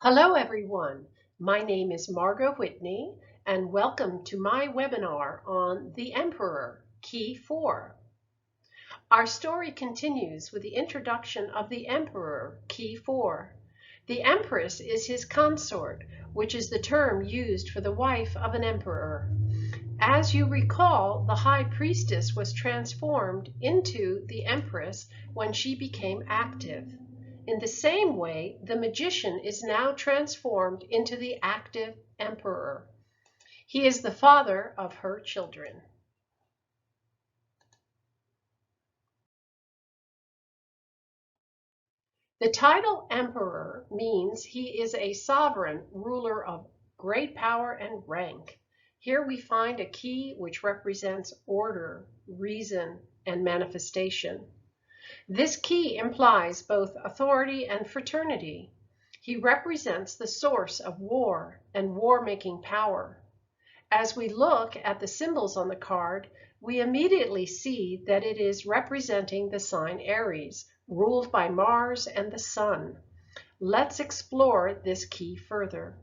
Hello everyone, my name is Margot Whitney and welcome to my webinar on the Emperor, Key 4. Our story continues with the introduction of the Emperor, Key 4. The Empress is his consort, which is the term used for the wife of an emperor. As you recall, the High Priestess was transformed into the Empress when she became active. In the same way, the magician is now transformed into the active emperor. He is the father of her children. The title emperor means he is a sovereign ruler of great power and rank. Here we find a key which represents order, reason, and manifestation. This key implies both authority and fraternity. He represents the source of war and war-making power. As we look at the symbols on the card, we immediately see that it is representing the sign Aries, ruled by Mars and the Sun. Let's explore this key further.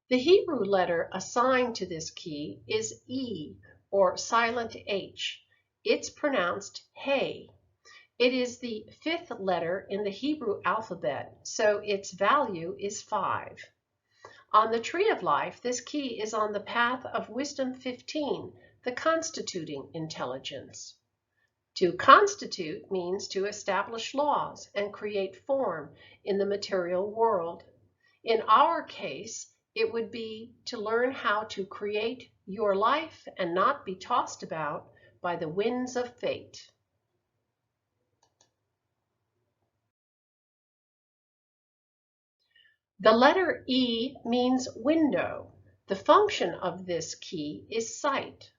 The Hebrew letter assigned to this key is E, or silent H. It's pronounced Hey. It is the fifth letter in the Hebrew alphabet, so its value is 5. On the Tree of Life, this key is on the path of Wisdom 15, the constituting intelligence. To constitute means to establish laws and create form in the material world. In our case, it would be to learn how to create your life and not be tossed about by the winds of fate. The letter E means window. The function of this key is sight.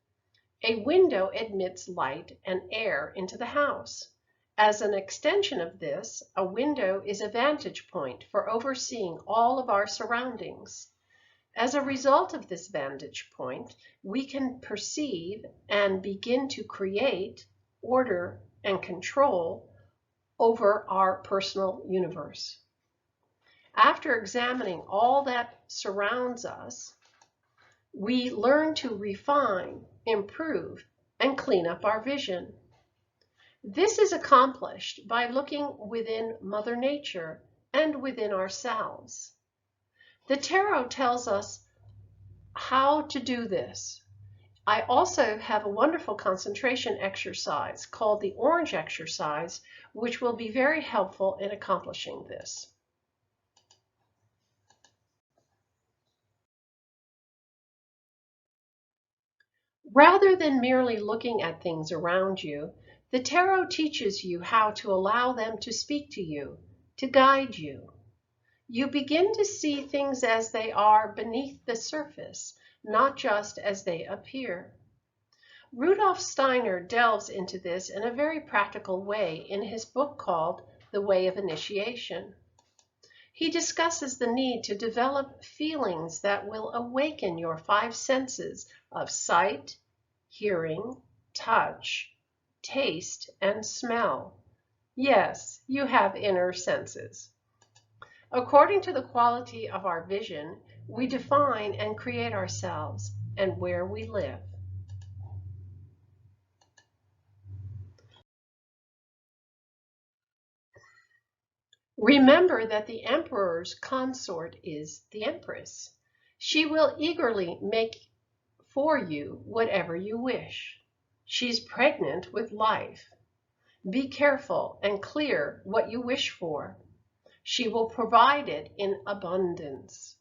A window admits light and air into the house. As an extension of this, a window is a vantage point for overseeing all of our surroundings. As a result of this vantage point, we can perceive and begin to create order and control over our personal universe. After examining all that surrounds us, we learn to refine, improve, and clean up our vision. This is accomplished by looking within Mother Nature and within ourselves. The tarot tells us how to do this. I also have a wonderful concentration exercise called the Orange Exercise, which will be very helpful in accomplishing this. Rather than merely looking at things around you, the tarot teaches you how to allow them to speak to you, to guide you. You begin to see things as they are beneath the surface, not just as they appear. Rudolf Steiner delves into this in a very practical way in his book called The Way of Initiation. He discusses the need to develop feelings that will awaken your 5 senses of sight, hearing, touch, taste, and smell. Yes, you have inner senses. According to the quality of our vision, we define and create ourselves and where we live. Remember that the emperor's consort is the empress. She will eagerly make for you whatever you wish. She's pregnant with life. Be careful and clear what you wish for. She will provide it in abundance.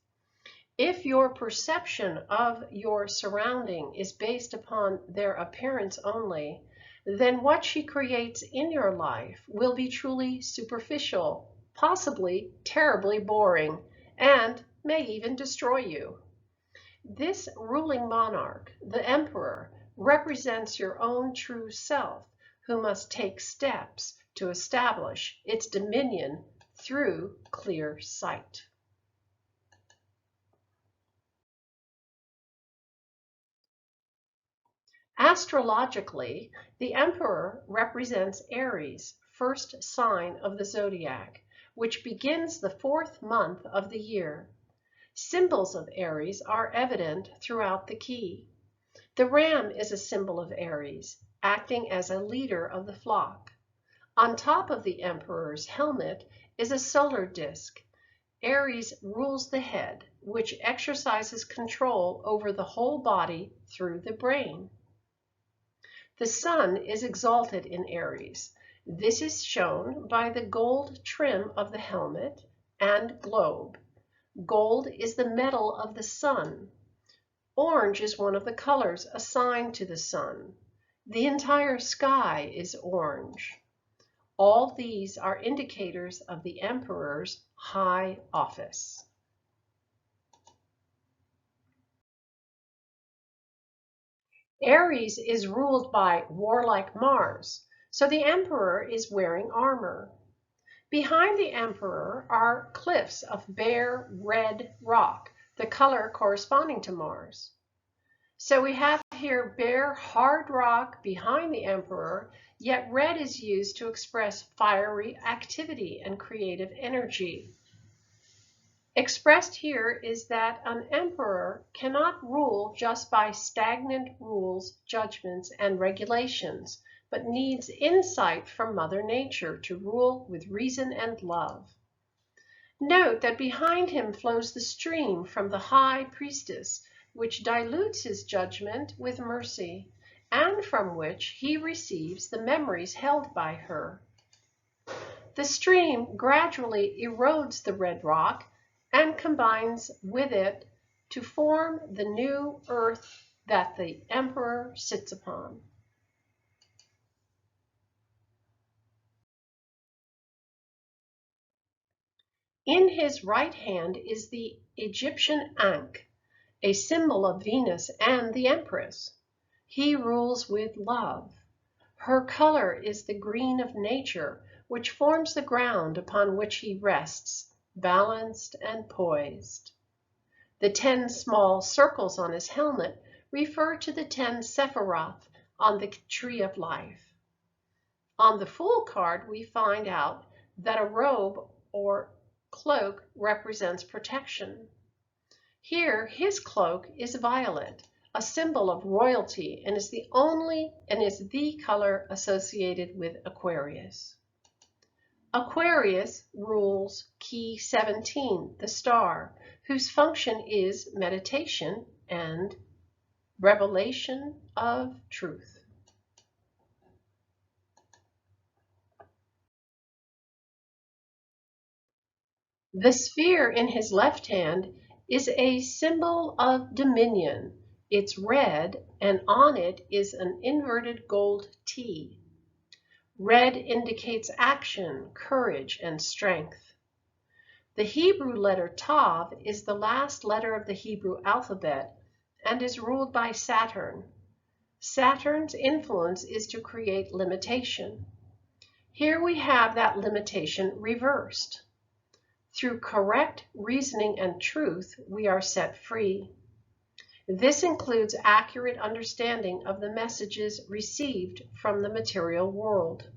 If your perception of your surrounding is based upon their appearance only, then what she creates in your life will be truly superficial, possibly terribly boring, and may even destroy you. This ruling monarch, the emperor, represents your own true self, who must take steps to establish its dominion through clear sight. Astrologically, the emperor represents Aries, first sign of the zodiac, which begins the 4th month of the year. Symbols of Aries are evident throughout the key. The ram is a symbol of Aries, acting as a leader of the flock. On top of the emperor's helmet is a solar disk. Aries rules the head, which exercises control over the whole body through the brain. The sun is exalted in Aries. This is shown by the gold trim of the helmet and globe. Gold is the metal of the sun. Orange is one of the colors assigned to the sun. The entire sky is orange. All these are indicators of the emperor's high office. Aries is ruled by warlike Mars, so the emperor is wearing armor. Behind the emperor are cliffs of bare red rock, the color corresponding to Mars. So we have here bare hard rock behind the emperor, yet red is used to express fiery activity and creative energy. Expressed here is that an emperor cannot rule just by stagnant rules, judgments, and regulations, but needs insight from Mother Nature to rule with reason and love. Note that behind him flows the stream from the high priestess, which dilutes his judgment with mercy, and from which he receives the memories held by her. The stream gradually erodes the red rock and combines with it to form the new earth that the emperor sits upon. In his right hand is the Egyptian Ankh, a symbol of Venus and the Empress. He rules with love. Her color is the green of nature, which forms the ground upon which he rests, balanced and poised. The 10 small circles on his helmet refer to the 10 Sephiroth on the tree of life. On the Fool card, we find out that a robe or cloak represents protection. Here, his cloak is violet, a symbol of royalty, and is the color associated with Aquarius. Aquarius rules key 17, the star, whose function is meditation and revelation of truth. The sphere in his left hand is a symbol of dominion. It's red, and on it is an inverted gold T. Red indicates action, courage, and strength. The Hebrew letter Tav is the last letter of the Hebrew alphabet and is ruled by Saturn. Saturn's influence is to create limitation. Here we have that limitation reversed. Through correct reasoning and truth, we are set free. This includes accurate understanding of the messages received from the material world,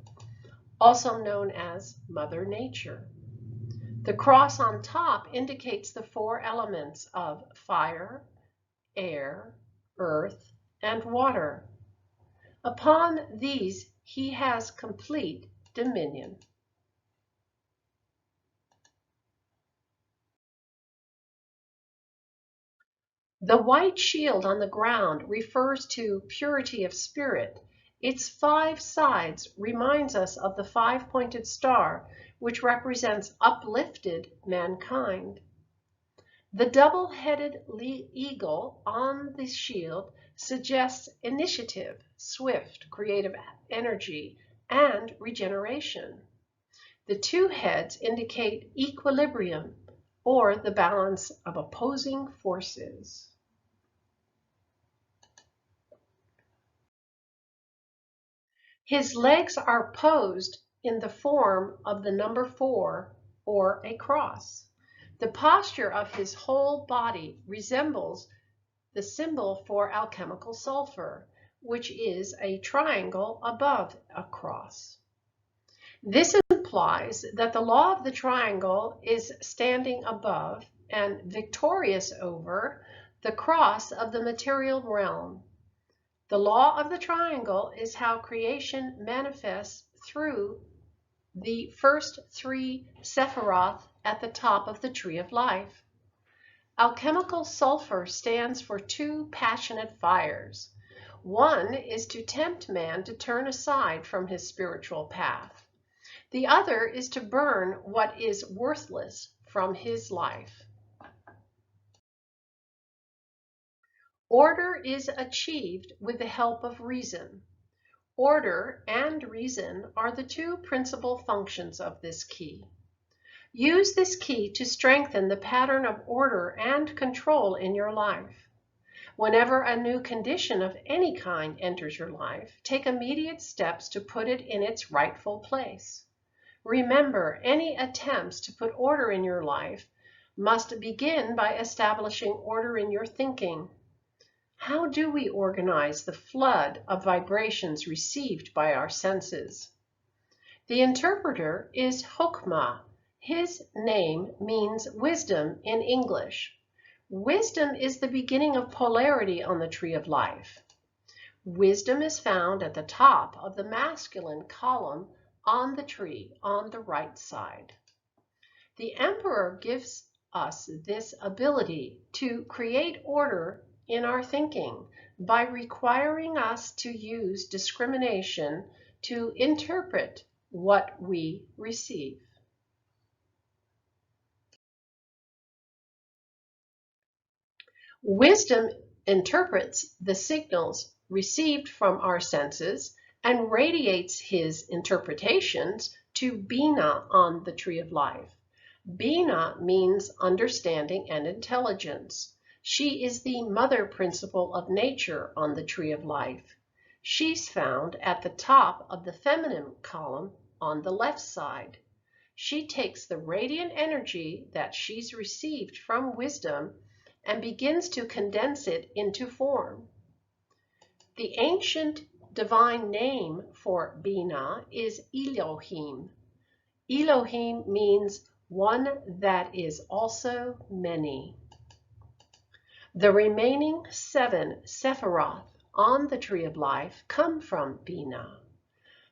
also known as Mother Nature. The cross on top indicates the 4 elements of fire, air, earth, and water. Upon these, he has complete dominion. The white shield on the ground refers to purity of spirit. Its 5 sides reminds us of the 5-pointed star, which represents uplifted mankind. The double-headed eagle on the shield suggests initiative, swift, creative energy, and regeneration. The 2 heads indicate equilibrium, or the balance of opposing forces. His legs are posed in the form of the number 4 or a cross. The posture of his whole body resembles the symbol for alchemical sulfur, which is a triangle above a cross. This implies that the law of the triangle is standing above and victorious over the cross of the material realm. The law of the triangle is how creation manifests through the first three Sephiroth at the top of the tree of life. Alchemical sulfur stands for two passionate fires. One is to tempt man to turn aside from his spiritual path. The other is to burn what is worthless from his life. Order is achieved with the help of reason. Order and reason are the two principal functions of this key. Use this key to strengthen the pattern of order and control in your life. Whenever a new condition of any kind enters your life, take immediate steps to put it in its rightful place. Remember, any attempts to put order in your life must begin by establishing order in your thinking. How do we organize the flood of vibrations received by our senses? The interpreter is Chokmah. His name means wisdom in English. Wisdom is the beginning of polarity on the tree of life. Wisdom is found at the top of the masculine column on the tree on the right side. The emperor gives us this ability to create order in our thinking by requiring us to use discrimination to interpret what we receive. Wisdom interprets the signals received from our senses and radiates his interpretations to Bina on the tree of life. Bina means understanding and intelligence. She is the mother principle of nature on the tree of life. She's found at the top of the feminine column on the left side. She takes the radiant energy that she's received from wisdom and begins to condense it into form. The ancient divine name for Bina is Elohim. Elohim means one that is also many. The remaining 7 Sephiroth on the tree of life come from Bina.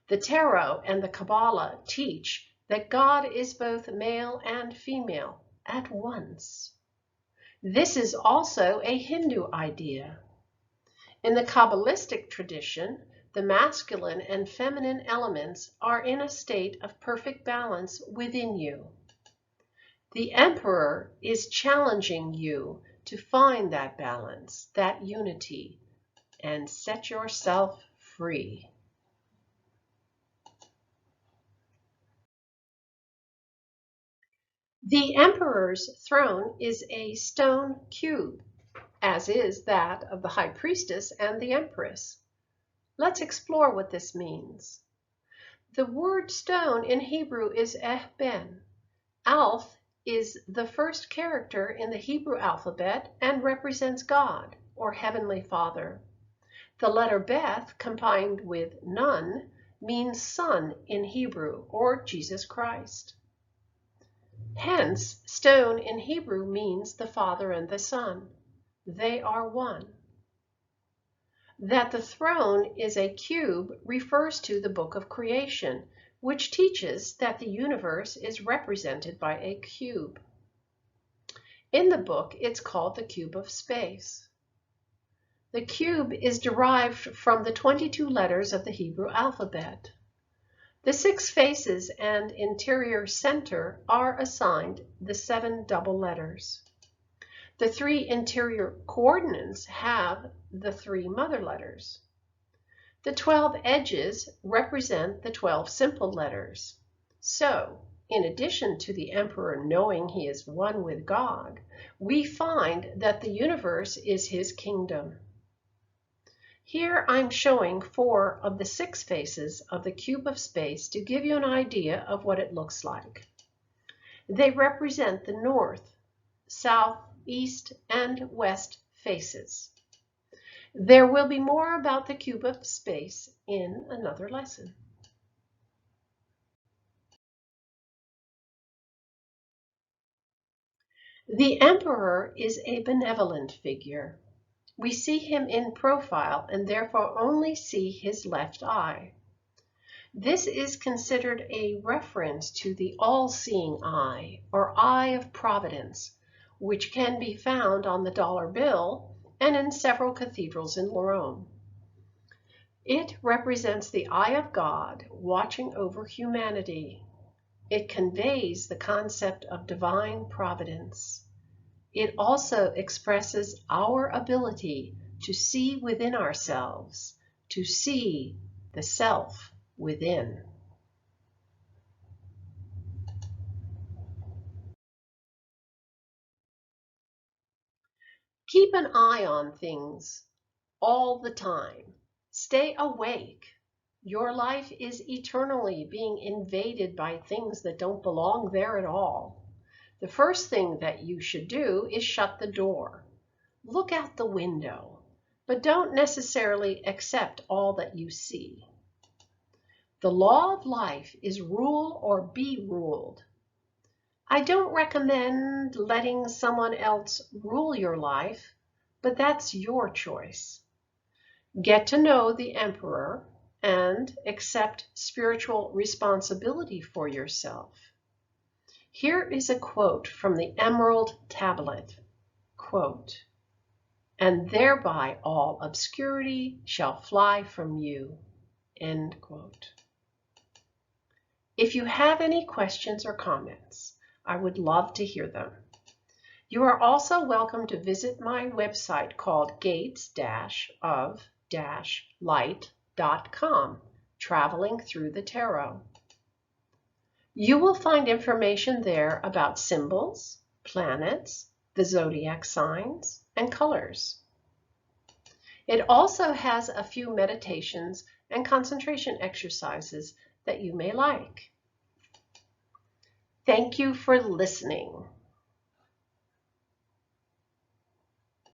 The Tarot and the Kabbalah teach that God is both male and female at once. This is also a Hindu idea. In the Kabbalistic tradition, the masculine and feminine elements are in a state of perfect balance within you. The emperor is challenging you to find that balance, that unity, and set yourself free. The emperor's throne is a stone cube, as is that of the high priestess and the empress. Let's explore what this means. The word stone in Hebrew is ehben. Aleph is the first character in the Hebrew alphabet and represents God, or Heavenly Father. The letter Beth, combined with Nun, means Son in Hebrew, or Jesus Christ. Hence, stone in Hebrew means the Father and the Son. They are one. That the throne is a cube refers to the book of creation, which teaches that the universe is represented by a cube. In the book, it's called the cube of space. The cube is derived from the 22 letters of the Hebrew alphabet. The 6 faces and interior center are assigned the 7 double letters. The 3 interior coordinates have the 3 mother letters. The 12 edges represent the 12 simple letters. So, in addition to the emperor knowing he is one with God, we find that the universe is his kingdom. Here I'm showing 4 of the 6 faces of the cube of space to give you an idea of what it looks like. They represent the north, south, east, and west faces. There will be more about the cube of space in another lesson. The emperor is a benevolent figure. We see him in profile and therefore only see his left eye. This is considered a reference to the all-seeing eye, or eye of providence, which can be found on the dollar bill and in several cathedrals in Rome. It represents the eye of God watching over humanity. It conveys the concept of divine providence. It also expresses our ability to see within ourselves, to see the self within. Keep an eye on things all the time. Stay awake. Your life is eternally being invaded by things that don't belong there at all. The first thing that you should do is shut the door. Look out the window, but don't necessarily accept all that you see. The law of life is rule or be ruled. I don't recommend letting someone else rule your life, but that's your choice. Get to know the emperor and accept spiritual responsibility for yourself. Here is a quote from the Emerald Tablet. Quote, "And thereby all obscurity shall fly from you." End quote. If you have any questions or comments, I would love to hear them. You are also welcome to visit my website called gates-of-light.com, Traveling Through the Tarot. You will find information there about symbols, planets, the zodiac signs, and colors. It also has a few meditations and concentration exercises that you may like. Thank you for listening.